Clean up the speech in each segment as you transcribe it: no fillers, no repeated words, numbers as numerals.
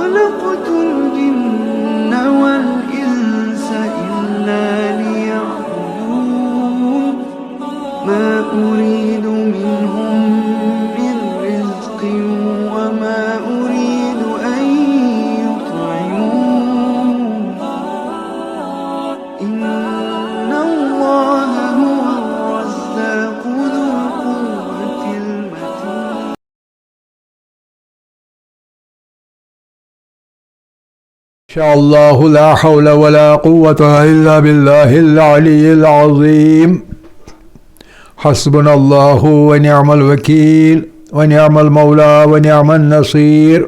خلقت الجن والإنس إلا ليعبدون ما أريد منهم من رزق وما أريد أن يطعمون إن الله هو الرزاق ذو القوة المتين. شاء الله لا حول ولا قوة إلا بالله العلي العظيم. حسبنا الله ونعم الوكيل ونعم المولى ونعم النصير.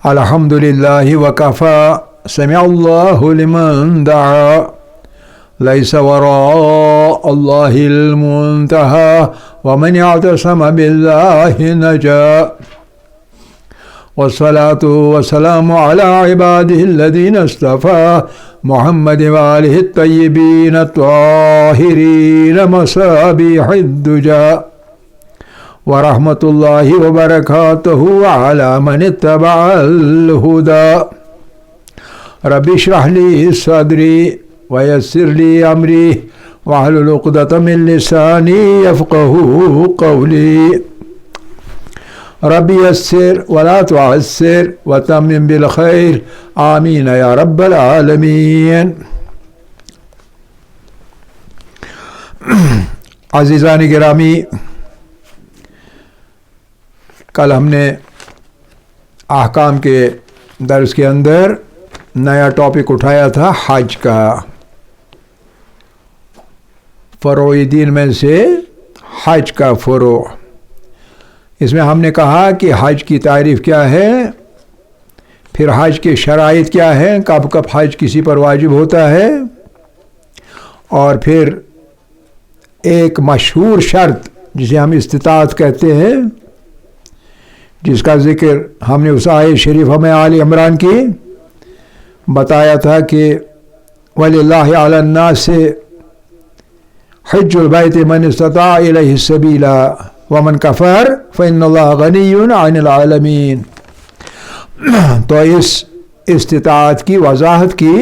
الحمد لله وكفى. سمع الله لمن دعا. ليس وراء الله المنتهى. ومن اعتصم بالله نجا. والصلاة والسلام على عباده الذين اصطفى محمد وآله الطيبين الطاهرين مصابيح الدجى. ورحمة الله وبركاته على من اتبع الهدى. رب اشرح لي صدري ويسر لي أمري واحلل عقدة من لساني يفقه قولي. رب يسر ولا تعسر وتمم بالخير آمین یا رب العالمین. عزیزان گرامی، کل ہم نے احکام کے درس کے اندر نیا ٹاپک اٹھایا تھا حج کا. فروع دین میں سے حج کا فروع. اس میں ہم نے کہا کہ حج کی تعریف کیا ہے، پھر حج کے شرائط کیا ہیں، کب کب حج کسی پر واجب ہوتا ہے، اور پھر ایک مشہور شرط جسے ہم استطاعت کہتے ہیں، جس کا ذکر ہم نے اس آیت شریفہ میں آل عمران کی بتایا تھا کہ وَلِلَّهِ عَلَى النَّاسِ حِجُّ الْبَيْتِ مَنِ اسْتَطَاعَ إِلَيْهِ سَبِيلًا وَمَنْ كَفَرَ فَإِنَّ اللَّهَ غَنِيٌّ عَنِ الْعَالَمِينَ. تو اس استطاعت کی وضاحت کی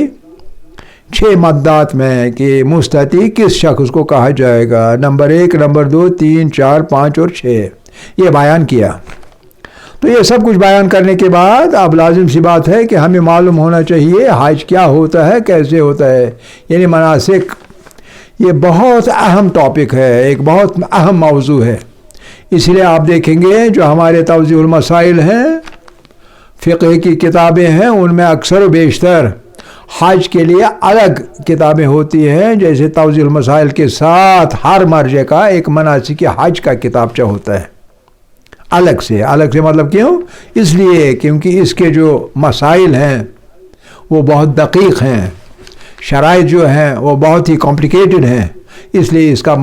6 مدات میں کہ مستطیع کس شخص کو کہا جائے گا، نمبر 1، نمبر 2، 3، 4، 5 اور 6 یہ بیان کیا. تو یہ سب کچھ بیان کرنے کے بعد اب لازم سی بات ہے کہ ہمیں معلوم ہونا چاہیے حج کیا ہوتا ہے، کیسے ہوتا ہے، یعنی مناسک. یہ بہت اہم ٹاپک ہے، ایک بہت اہم موضوع ہے. اس لیے آپ دیکھیں گے جو ہمارے توضیح المسائل ہیں، فقہ کی کتابیں ہیں، ان میں اکثر و بیشتر حج کے لیے الگ کتابیں ہوتی ہیں. جیسے توضیح المسائل کے ساتھ ہر مرجع کا ایک مناسک حج کا کتابچہ ہوتا ہے الگ سے مطلب کیوں؟ اس لیے کیونکہ اس کے جو مسائل ہیں وہ بہت دقیق ہیں، شرائط جو ہیں وہ بہت ہی کمپلیکیٹڈ ہیں. اس لیے اس کا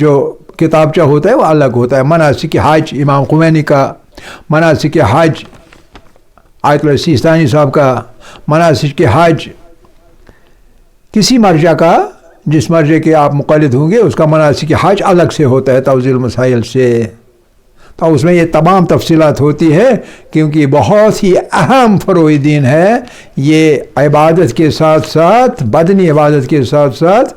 جو کتابچہ ہوتا ہے وہ الگ ہوتا ہے. مناسک حج امام خمینی کا، مناسک حج آیت اللہ سیستانی صاحب کا، مناسک حج کسی مرجع کا، جس مرجع کے آپ مقلد ہوں گے اس کا مناسک حج الگ سے ہوتا ہے توضیح المسائل سے. تو اس میں یہ تمام تفصیلات ہوتی ہے کیونکہ بہت ہی اہم فروع دین ہے. یہ عبادت کے ساتھ ساتھ، بدنی عبادت کے ساتھ ساتھ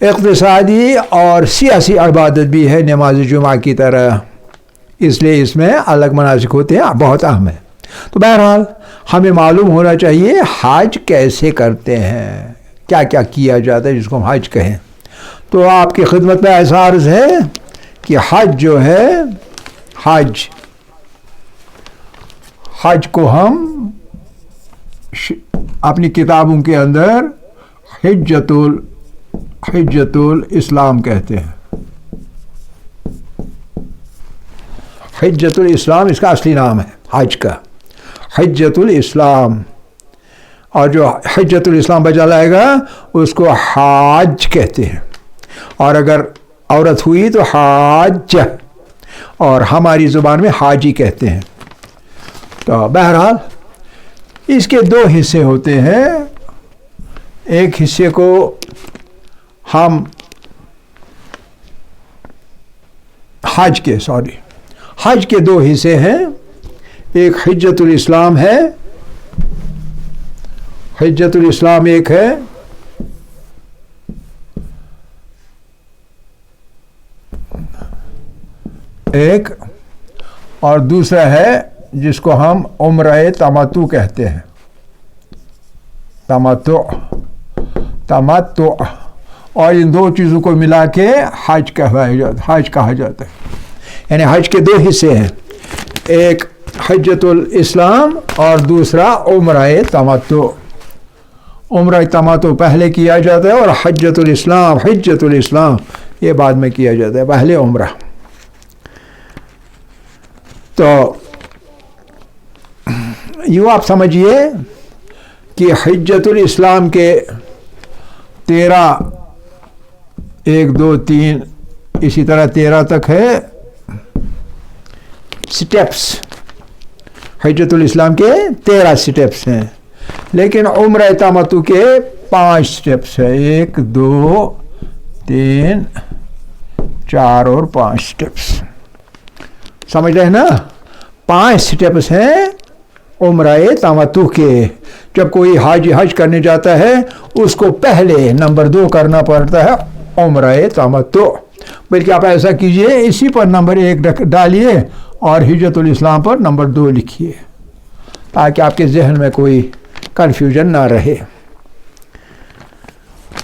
اقتصادی اور سیاسی عبادت بھی ہے نماز جمعہ کی طرح. اس لیے اس میں الگ مناسک ہوتے ہیں، بہت اہم ہے. تو بہرحال ہمیں معلوم ہونا چاہیے حج کیسے کرتے ہیں، کیا کیا کیا جاتا ہے جس کو ہم حج کہیں. تو آپ کی خدمت میں ایسا عرض ہے کہ حج جو ہے، حج کو ہم اپنی کتابوں کے اندر حجۃ الاسلام کہتے ہیں. حجۃ الاسلام اس کا اصلی نام ہے حج کا، حجۃ الاسلام. اور جو حجۃ الاسلام بجا لائے گا اس کو حاج کہتے ہیں، اور اگر عورت ہوئی تو حاج، اور ہماری زبان میں حاجی کہتے ہیں. تو بہرحال اس کے 2 حصے ہوتے ہیں. ایک حصے کو ہم حج کے 2 حصے ہیں. ایک حجت الاسلام ہے، حجت الاسلام ایک ہے، ایک اور دوسرا ہے جس کو ہم عمرہ تمتع کہتے ہیں، تمتع، اور ان دو چیزوں کو ملا کے حج کہا جاتا ہے۔ یعنی حج کے دو حصے ہیں، ایک حجت الاسلام اور دوسرا عمرہ تمتع۔ عمرہ تمتع پہلے کیا جاتا ہے اور حجت الاسلام یہ بعد میں کیا جاتا ہے، پہلے عمرہ۔ تو یوں آپ سمجھیے کہ حجت الاسلام کے 13 1 2 3 اسی طرح 13 تک ہے سٹیپس، حجت الاسلام کے 13 سٹیپس ہیں، لیکن عمرہ تمتع کے 5 سٹیپس ہیں، 1 2 3 4 اور 5 سٹیپس، سمجھ رہے ہیں نا؟ 5 سٹیپس ہیں عمرہ تمتع کے۔ جب کوئی حج کرنے جاتا ہے اس کو پہلے نمبر 2 کرنا پڑتا ہے عمرہ تمتع، بلکہ آپ ایسا کیجئے اسی پر نمبر 1 ڈالیے اور حجت الاسلام پر نمبر 2 لکھیے، تاکہ آپ کے ذہن میں کوئی کنفیوژن نہ رہے۔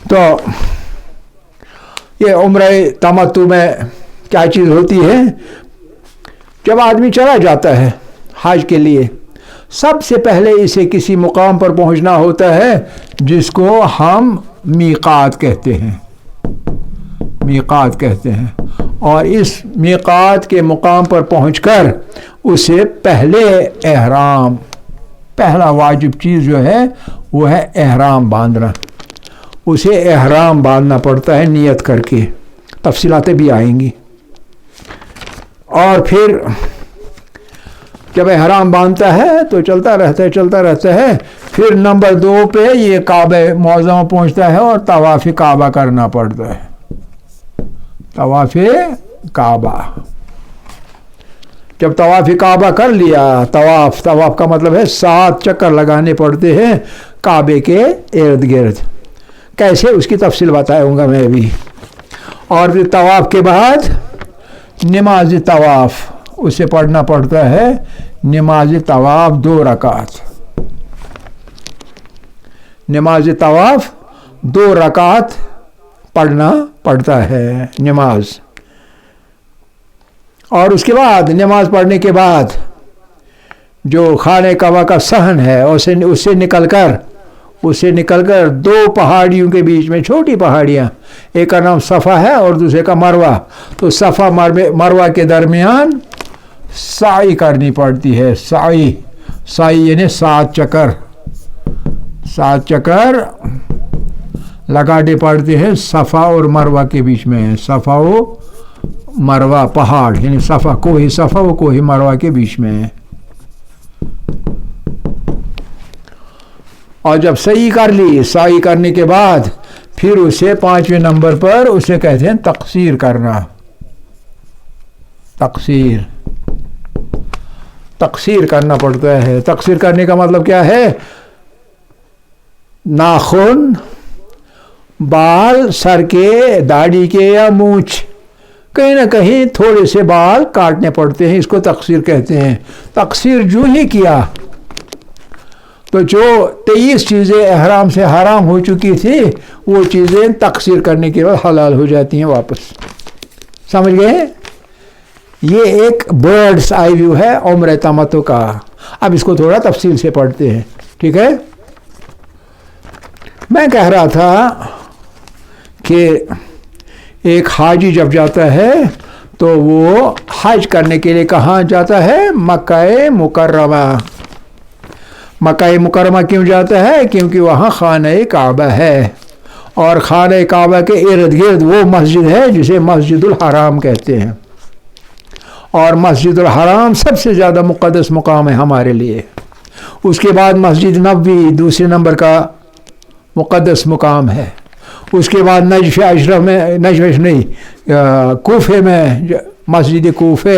تو یہ عمرہ تمتع میں کیا چیز ہوتی ہے؟ جب آدمی چلا جاتا ہے حج کے لیے، سب سے پہلے اسے کسی مقام پر پہنچنا ہوتا ہے جس کو ہم میقات کہتے ہیں، اور اس میقات کے مقام پر پہنچ کر اسے پہلا واجب چیز جو ہے وہ ہے احرام باندھنا۔ اسے احرام باندھنا پڑتا ہے نیت کر کے، تفصیلاتیں بھی آئیں گی۔ اور پھر جب احرام باندھتا ہے تو چلتا رہتا ہے، پھر نمبر 2 پہ یہ کعبہ معظمہ پہنچتا ہے اور طواف کعبہ کرنا پڑتا ہے، طواف کعبہ۔ جب طواف کعبہ کر لیا، طواف کا مطلب ہے 7 چکر لگانے پڑتے ہیں کعبے کے ارد گرد، کیسے اس کی تفصیل بتاؤں گا میں بھی۔ اور پھر طواف کے بعد نماز طواف، اسے پڑھنا پڑتا ہے نماز طواف 2 رکعت، نماز طواف 2 رکعت پڑھنا پڑتا ہے نماز۔ اور اس کے بعد نماز پڑھنے کے بعد جو خانہ کعبہ کا صحن ہے اس سے نکل کر 2 پہاڑیوں کے بیچ میں، چھوٹی پہاڑیاں، ایک کا نام صفا ہے اور دوسرے کا مروہ، تو صفا مروہ کے درمیان سعی کرنی پڑتی ہے، سعی یعنی 7 چکر لگانے پڑتے ہیں صفا اور مروہ کے بیچ میں، صفا و مروہ پہاڑ، یعنی کوہ صفا و کوہ مروہ کے بیچ میں۔ اور جب سعی کرنے کے بعد پھر اسے 5ویں نمبر پر اسے کہتے ہیں تقصیر کرنا، تقصیر کرنا پڑتا ہے۔ تقصیر کرنے کا مطلب کیا ہے؟ ناخن، بال، سر کے، داڑھی کے یا مونچھ، کہیں نہ کہیں تھوڑے سے بال کاٹنے پڑتے ہیں، اس کو تقصیر کہتے ہیں۔ تقصیر جو ہی کیا تو جو 23 چیزیں احرام سے حرام ہو چکی تھی وہ چیزیں تقصیر کرنے کے بعد حلال ہو جاتی ہیں واپس، سمجھ گئے؟ یہ ایک برڈس آئی ویو ہے عمرہ تمتع کا۔ اب اس کو تھوڑا تفصیل سے پڑھتے ہیں، ٹھیک ہے؟ میں کہہ رہا تھا کہ ایک حاجی جب جاتا ہے تو وہ حج کرنے کے لیے کہاں جاتا ہے؟ مکہ مکرمہ۔ مکہ مکرمہ کیوں جاتا ہے؟ کیونکہ وہاں خانہ کعبہ ہے، اور خانہ کعبہ کے ارد گرد وہ مسجد ہے جسے مسجد الحرام کہتے ہیں، اور مسجد الحرام سب سے زیادہ مقدس مقام ہے ہمارے لیے۔ اس کے بعد مسجد نبوی دوسرے نمبر کا مقدس مقام ہے، اس کے بعد کوفے میں مسجد کوفے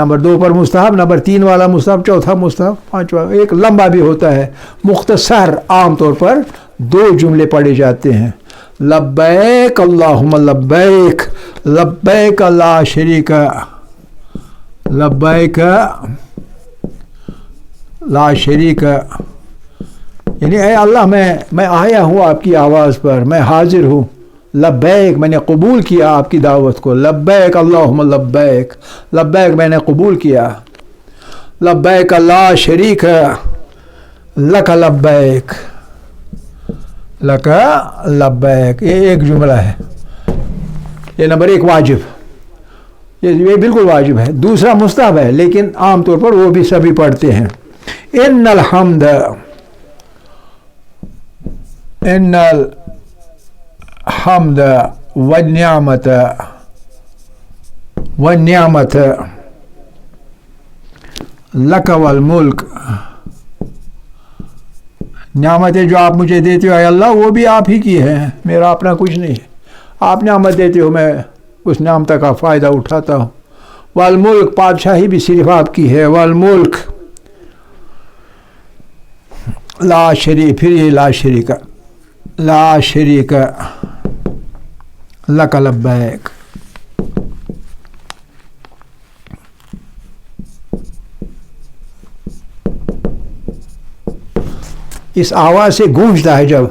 نمبر 2 پر مستحب، نمبر 3 والا مستحب، چوتھا مستحب، پانچواں ایک لمبا بھی ہوتا ہے، مختصر عام طور پر 2 جملے پڑھے جاتے ہیں، لبیک اللہم لبیک، لبیک لا شریک لبیک لا شریک، یعنی اے اللہ میں آیا ہوں آپ کی آواز پر، میں حاضر ہوں، لبیک میں نے قبول کیا آپ کی دعوت کو، لبیک اللہم لبیک، لبیک میں نے قبول کیا، لبیک لا شریک لک لبیک، لک لبیک، یہ ایک جملہ ہے، یہ نمبر 1 واجب، یہ بالکل واجب ہے، دوسرا مستحب ہے لیکن عام طور پر وہ بھی سبھی پڑھتے ہیں، ان الحمد ان الحمد والنعمت والنعمت لک والملک، نعمتیں جو آپ مجھے دیتے ہو اے اللہ وہ بھی آپ ہی کی ہیں، میرا اپنا کچھ نہیں ہے، آپ نعمت دیتے ہو، میں اس نعمت کا فائدہ اٹھاتا ہوں، والملک بادشاہی بھی صرف آپ کی ہے، والملک لا شریک، پھر یہ لا شریک، لا شریک لک لبیک، اس آواز سے گونجتا ہے، جب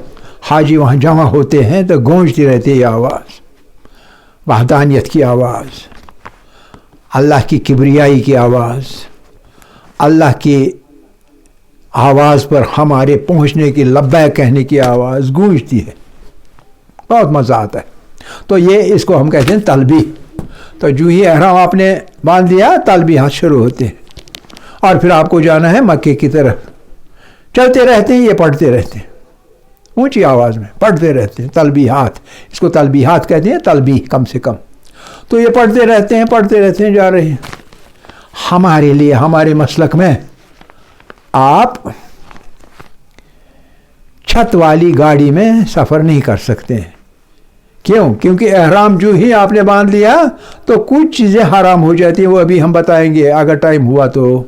حاجی وہاں جمع ہوتے ہیں تو گونجتی رہتی ہے یہ آواز، وحدانیت کی آواز، اللہ کی کبریائی کی آواز، اللہ کی آواز پر ہمارے پہنچنے کی، لبیک کہنے کی آواز گونجتی ہے، بہت مزہ آتا ہے، تو یہ اس کو ہم کہتے ہیں تلبیہ، تو جو ہی احرام آپ نے باندھ دیا تلبیہات شروع ہوتے ہیں، اور پھر آپ کو جانا ہے مکے کی طرف، چلتے رہتے ہیں، یہ پڑھتے رہتے ہیں، اونچی آواز میں پڑھتے رہتے ہیں، تلبیہات، اس کو تلبیہات کہتے ہیں، تلبیہ کم سے کم، تو یہ پڑھتے رہتے ہیں جا رہے ہیں۔ ہمارے لیے، ہمارے مسلک میں آپ چھت والی گاڑی میں سفر نہیں کر سکتے ہیں، کیوں؟ کیونکہ احرام جو ہی آپ نے باندھ لیا تو کچھ چیزیں حرام ہو جاتی ہیں، وہ ابھی ہم بتائیں گے اگر ٹائم ہوا تو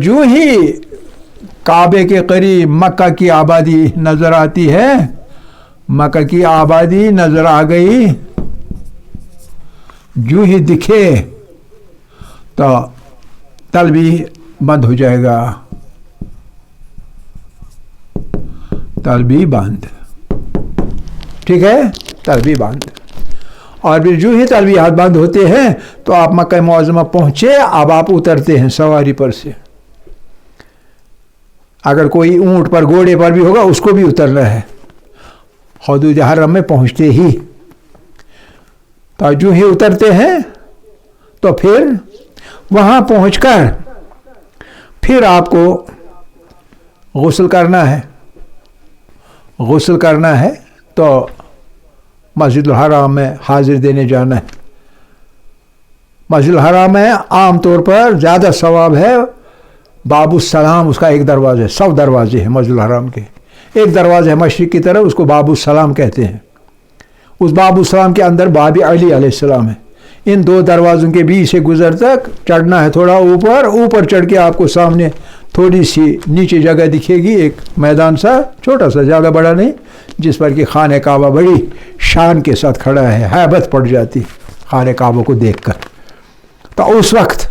جو ہی کعبے کے قریب مکہ کی آبادی نظر آتی ہے، مکہ کی آبادی نظر آ گئی، جو ہی دکھے تو تلبیہ بند ہو جائے گا، تلبیہ بند، ٹھیک ہے، تلبیہ بند، اور پھر جو ہی تلبیہات بند ہوتے ہیں تو آپ مکہ معظمہ پہنچے، اب آپ اترتے ہیں سواری پر سے، اگر کوئی اونٹ پر گھوڑے پر بھی ہوگا اس کو بھی اترنا ہے، حدود حرم میں پہنچتے ہی، تو جو ہی اترتے ہیں تو پھر وہاں پہنچ کر پھر آپ کو غسل کرنا ہے تو مسجد الحرام میں حاضر دینے جانا ہے۔ مسجد الحرام میں عام طور پر زیادہ ثواب ہے، باب السلام اس کا ایک دروازہ ہے، 100 دروازے ہیں مسجد الحرام کے، ایک دروازہ ہے مشرق کی طرف، اس کو باب السلام کہتے ہیں، اس باب السلام کے اندر باب علی علیہ السلام ہے، ان 2 دروازوں کے بیچ سے گزر تک چڑھنا ہے، تھوڑا اوپر چڑھ کے آپ کو سامنے تھوڑی سی نیچے جگہ دکھے گی، ایک میدان سا چھوٹا سا، زیادہ بڑا نہیں، جس پر کہ خانہ کعبہ بڑی شان کے ساتھ کھڑا ہے، ہیبت پڑ جاتی خانہ کعبہ کو دیکھ کر، تو اس وقت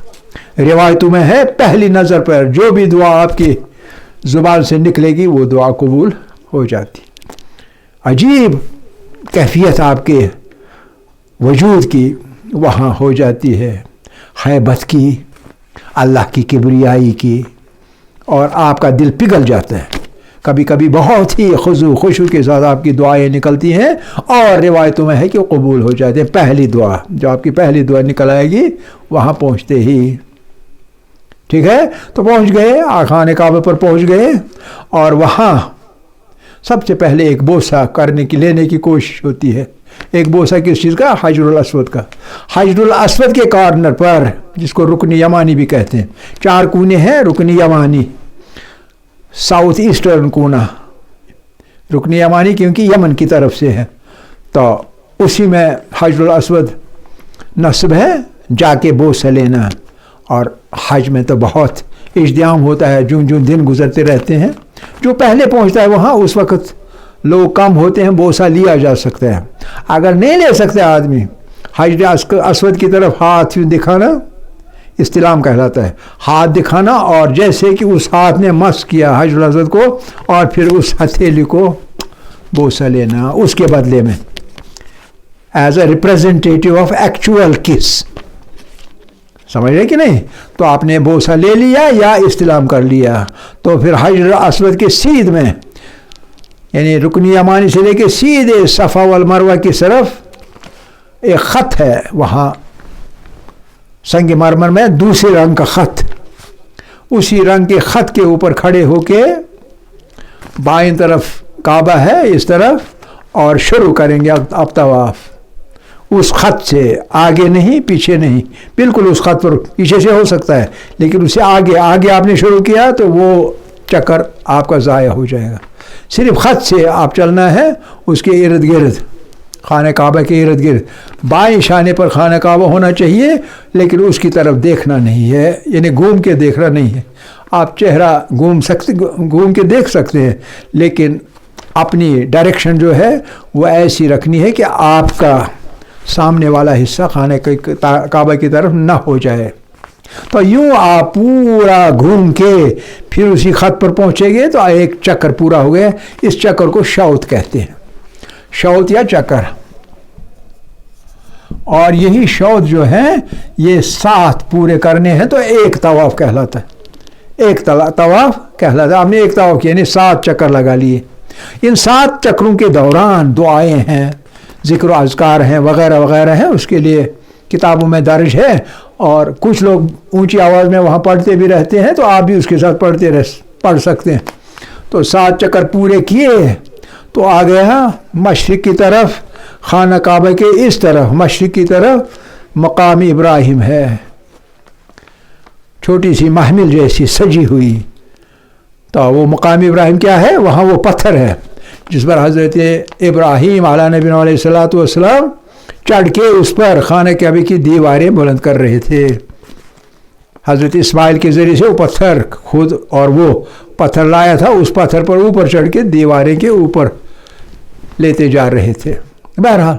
روایتوں میں ہے پہلی نظر پر جو بھی دعا آپ کی زبان سے نکلے گی وہ دعا قبول ہو جاتی، عجیب کیفیت آپ کے وجود کی وہاں ہو جاتی ہے، ہیبت کی، اللہ کی کبریائی کی، اور آپ کا دل پگھل جاتا ہے، کبھی کبھی بہت ہی خشوع کے ساتھ آپ کی دعائیں نکلتی ہیں، اور روایتوں میں ہے کہ قبول ہو جاتے ہیں، پہلی دعا جو آپ کی پہلی دعا نکل آئے گی وہاں پہنچتے ہی، ٹھیک ہے، تو پہنچ گئے، خانہ کعبہ پر پہنچ گئے، اور وہاں سب سے پہلے ایک بوسہ لینے کی کوشش ہوتی ہے، ایک بوسہ کس چیز کا؟ حجر الاسود کا، حجر الاسود کے کارنر پر، جس کو رکن یمانی بھی کہتے ہیں، 4 کونے ہیں رکن یمانی، ساؤتھ ایسٹرن کونا رکن یمانی کیونکہ یمن کی طرف سے ہے، تو اسی میں حجر الاسود نصب ہے، جا کے بوسہ لینا، اور حج میں تو بہت اجتماع ہوتا ہے، جو دن گزرتے رہتے ہیں، جو پہلے پہنچتا ہے وہاں اس وقت لوگ کم ہوتے ہیں، بوسہ لیا جا سکتا ہے۔ اگر نہیں لے سکتے آدمی، حجر اسود کی طرف ہاتھ دکھانا استلام کہلاتا ہے، ہاتھ دکھانا، اور جیسے کہ اس ہاتھ نے مس کیا حجر اسود کو، اور پھر اس ہتھیلی کو بوسہ لینا اس کے بدلے میں، as a representative of actual کس، سمجھ رہے کہ نہیں؟ تو آپ نے بوسہ لے لیا یا استلام کر لیا، تو پھر حجر اسود کے سیدھ میں، یعنی رکن یمانی سے لے کے سیدھے صفا والمروہ کی طرف ایک خط ہے، وہاں سنگ مرمر میں دوسرے رنگ کا خط، اسی رنگ کے خط کے اوپر کھڑے ہو کے بائیں طرف کعبہ ہے اس طرف، اور شروع کریں گے اب طواف اس خط سے، آگے نہیں پیچھے نہیں، بالکل اس خط پر، پیچھے سے ہو سکتا ہے لیکن اسے آگے آپ نے شروع کیا تو وہ چکر آپ کا ضائع ہو جائے گا۔ صرف خط سے آپ چلنا ہے، اس کے ارد گرد، خانہ کعبہ کے ارد گرد، بائیں شانے پر خانہ کعبہ ہونا چاہیے، لیکن اس کی طرف دیکھنا نہیں ہے، یعنی گھوم کے دیکھنا نہیں ہے۔ آپ چہرہ گھوم کے دیکھ سکتے ہیں، لیکن اپنی ڈائریکشن جو ہے وہ ایسی رکھنی ہے کہ آپ کا سامنے والا حصہ خانہ کعبہ کی طرف نہ ہو جائے۔ تو یوں آپ پورا گھوم کے پھر اسی خط پر پہنچیں گے تو ایک چکر پورا ہو گیا۔ اس چکر کو شوط کہتے ہیں، شوط یا چکر، اور یہی شوط جو ہے یہ 7 پورے کرنے ہیں تو ایک طواف کہلاتا ہے، ایک طواف کہلاتا ہے۔ آپ نے ایک طواف کیا، یعنی 7 چکر لگا لیے۔ ان 7 چکروں کے دوران دعائیں ہیں، ذکر و اذکار ہیں، وغیرہ وغیرہ ہیں، اس کے لیے کتابوں میں درج ہے، اور کچھ لوگ اونچی آواز میں وہاں پڑھتے بھی رہتے ہیں، تو آپ بھی اس کے ساتھ پڑھ سکتے ہیں۔ تو 7 چکر پورے کیے تو آ گیا مشرق کی طرف، خانہ کعبہ کے اس طرف مشرق کی طرف مقام ابراہیم ہے، چھوٹی سی محمل جیسی سجی ہوئی۔ تو وہ مقام ابراہیم کیا ہے؟ وہاں وہ پتھر ہے جس پر حضرت ابراہیم علیہ نبی علیہ الصلوۃ والسلام چڑھ کے اس پر خانہ کعبہ کی دیواریں بلند کر رہے تھے۔ حضرت اسماعیل کے ذریعے سے وہ پتھر خود، اور وہ پتھر لایا تھا، اس پتھر پر اوپر چڑھ کے دیواریں کے اوپر لیتے جا رہے تھے۔ بہرحال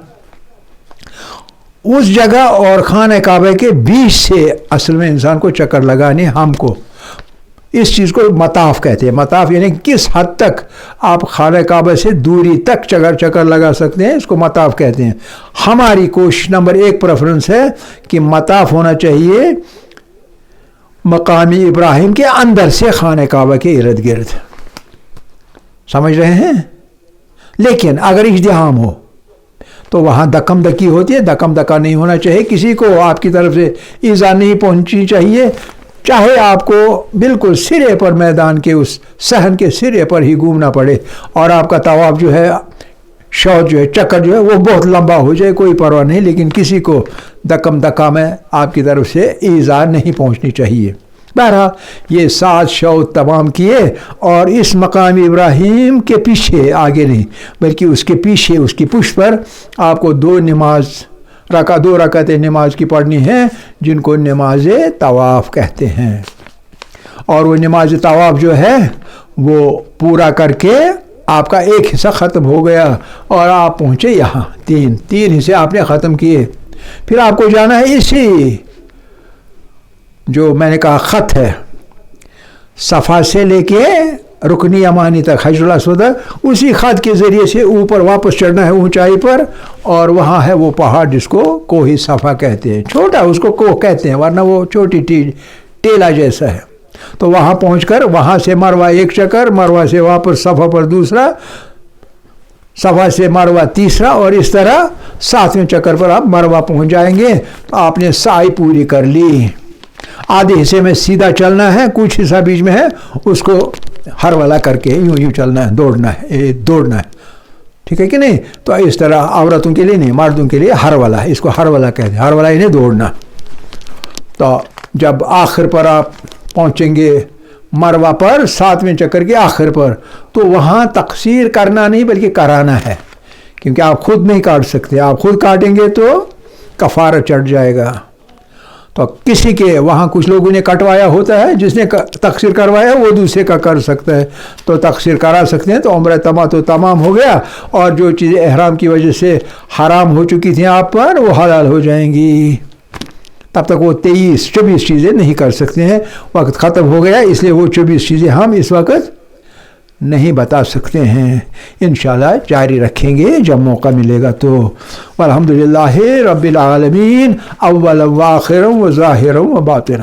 اس جگہ اور خانہ کعبہ کے بیچ سے اصل میں انسان کو چکر لگانے، ہم کو اس چیز کو مطاف کہتے ہیں۔ مطاف یعنی کس حد تک آپ خانہ کعبہ سے دوری تک چکر لگا سکتے ہیں، اس کو مطاف کہتے ہیں۔ ہماری کوشش نمبر 1 پریفرنس ہے کہ مطاف ہونا چاہیے مقامی ابراہیم کے اندر سے خانہ کعبہ کے ارد گرد، سمجھ رہے ہیں؟ لیکن اگر اجتحام ہو تو وہاں دکم دکی ہوتی ہے، دکم دکا نہیں ہونا چاہیے، کسی کو آپ کی طرف سے ایذا نہیں پہنچنی چاہیے، چاہے آپ کو بالکل سرے پر میدان کے اس صحن کے سرے پر ہی گھومنا پڑے، اور آپ کا طواف جو ہے، شوط جو ہے، چکر جو ہے وہ بہت لمبا ہو جائے، کوئی پرواہ نہیں، لیکن کسی کو دکم دکا میں آپ کی طرف سے ایذا نہیں پہنچنی چاہیے۔ بہرحال یہ 7 شوط تمام کیے، اور اس مقام ابراہیم کے پیچھے، آگے نہیں بلکہ اس کے پیچھے، اس کی پشت پر آپ کو 2 رکعتیں نماز کی پڑھنی ہیں، جن کو نماز طواف کہتے ہیں۔ اور وہ نماز طواف جو ہے وہ پورا کر کے آپ کا ایک حصہ ختم ہو گیا، اور آپ پہنچے یہاں، 3 حصے آپ نے ختم کیے۔ پھر آپ کو جانا ہے اسی جو میں نے کہا خط ہے، صفا سے لے کے رکن یمانی تک، حجر الاسود، اسی خط کے ذریعے سے اوپر واپس چڑھنا ہے اونچائی پر، اور وہاں ہے وہ پہاڑ جس کو کوہ صفا کہتے ہیں، چھوٹا اس کو کوہ کہتے ہیں، ورنہ وہ چھوٹی ٹیلا جیسا ہے۔ تو وہاں پہنچ کر وہاں سے مروہ 1 چکر، مروہ سے واپس صفا پر دوسرا، صفا سے مروہ تیسرا، اور اس طرح 7ویں چکر پر آپ مروہ پہنچ جائیں گے۔ تو آپ نے سعی پوری کر لی۔ آدھے حصے میں سیدھا چلنا ہے، کچھ حصہ بیچ میں ہے، اس کو ہر والا کر کے یوں چلنا ہے، دوڑنا ہے، ٹھیک ہے کہ نہیں؟ تو اس طرح عورتوں کے لیے نہیں، مردوں کے لیے ہر والا، اس کو ہر والا کہتے ہیں، ہر والا انہیں دوڑنا۔ تو جب آخر پر آپ پہنچیں گے مروہ پر، 7ویں چکر کے آخر پر، تو وہاں تقصیر کرنا نہیں بلکہ کرانا ہے، کیونکہ آپ خود نہیں کاٹ سکتے، آپ خود کاٹیں گے تو کفارہ چڑھ جائے گا۔ تو کسی کے وہاں کچھ لوگوں نے کٹوایا ہوتا ہے، جس نے تقصیر کروایا وہ دوسرے کا کر سکتا ہے، تو تقصیر کرا سکتے ہیں، تو عمرہ تمام ہو گیا، اور جو چیزیں احرام کی وجہ سے حرام ہو چکی تھیں آپ پر وہ حلال ہو جائیں گی۔ تب تک وہ 23-24 چیزیں نہیں کر سکتے ہیں، وقت ختم ہو گیا، اس لیے وہ 24 چیزیں ہم اس وقت نہیں بتا سکتے ہیں، انشاءاللہ جاری رکھیں گے جب موقع ملے گا تو۔ والحمدللہ رب العالمین، اول و آخر و ظاہر و باطن۔